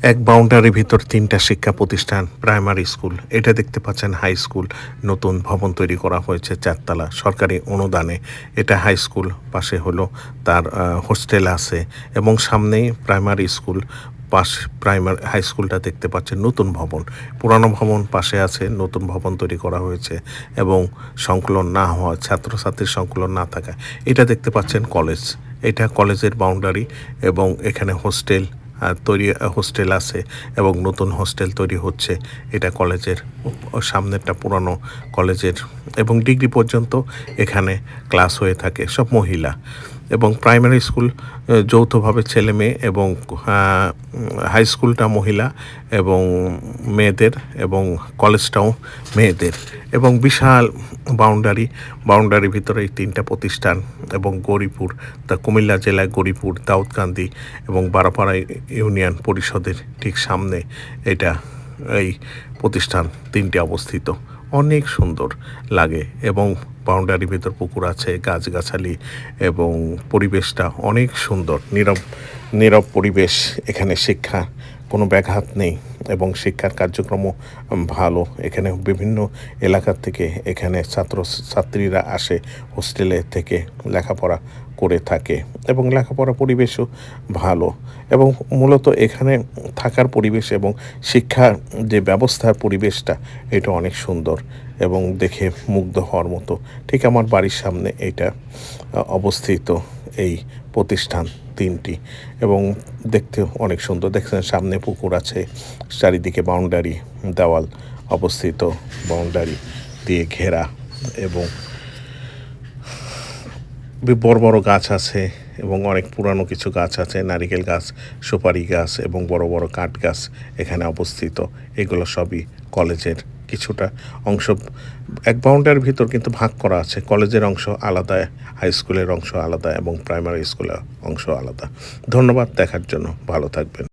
এক বাউন্ডারির ভিতর ৩টা শিক্ষা প্রতিষ্ঠান, প্রাইমারি স্কুল। এটা দেখতে পাচ্ছেন হাই স্কুল। নতুন ভবন তৈরি করা হয়েছে ৪ তলা সরকারি অনুদানে। এটা হাই স্কুল, পাশে হলো তার হোস্টেল আছে এবং সামনেই প্রাইমারি স্কুল। হাই স্কুলটা দেখতে পাচ্ছেন নতুন ভবন। পুরানো ভবন পাশে আছে, নতুন ভবন তৈরি করা হয়েছে এবং সংকুলন না হওয়া, ছাত্রছাত্রীর সংকুলন না থাকা। এটা দেখতে পাচ্ছেন কলেজ। এটা কলেজের বাউন্ডারি এবং এখানে হোস্টেল আছে এবং নতুন হোস্টেল তৈরি হচ্ছে। এটা কলেজের সামনেরটা পুরানো কলেজের এবং ডিগ্রি পর্যন্ত এখানে ক্লাস হয়ে থাকে, সব মহিলা। এবং প্রাইমারি স্কুল যৌথভাবে ছেলে মেয়ে এবং হাই স্কুলটা মহিলা এবং মেয়েদের এবং কলেজটাও মেয়েদের এবং বিশাল বাউন্ডারির ভিতরে এই 3টা প্রতিষ্ঠান এবং গৌরীপুর, তা কুমিল্লা জেলায় গৌরীপুর, দাউদকান্দি এবং বারাপাড়া ইউনিয়ন পরিষদের ঠিক সামনে এটা এই প্রতিষ্ঠান 3টি অবস্থিত। অনেক সুন্দর লাগে এবং বাউন্ডারির ভিতর পুকুর আছে, গাছগাছালি এবং পরিবেশটা অনেক সুন্দর, নীরব পরিবেশ। এখানে শিক্ষা কোনো ব্যাঘাত নেই এবং শিক্ষার কার্যক্রমও ভালো। এখানে বিভিন্ন এলাকার থেকে এখানে ছাত্রীরা আসে, হোস্টেলে থেকে লেখাপড়া করে থাকে এবং লেখাপড়া পরিবেশও ভালো এবং মূলত এখানে থাকার পরিবেশ এবং শিক্ষার যে ব্যবস্থার পরিবেশটা এটা অনেক সুন্দর এবং দেখে মুগ্ধ হওয়ার মতো। ঠিক আমার বাড়ির সামনে এটা অবস্থিত এই প্রতিষ্ঠান 3টি এবং দেখতেও অনেক সুন্দর। দেখছেন সামনে পুকুর আছে, চারিদিকে বাউন্ডারি দেওয়াল অবস্থিত, বাউন্ডারি দিয়ে ঘেরা এবং বড় বড় গাছ আছে এবং অনেক পুরানো কিছু গাছ আছে, নারিকেল গাছ, সুপারি গাছ এবং বড় বড় কাঠ গাছ এখানে অবস্থিত। এগুলো সবই কলেজের কিছুটা অংশ। এক বাউন্ডারির ভিতর কিন্তু ভাগ করা আছে, কলেজের অংশ আলাদা, হাই স্কুলের অংশ আলাদা এবং প্রাইমারি স্কুলের অংশ আলাদা। ধন্যবাদ দেখার জন্য, ভালো থাকবেন।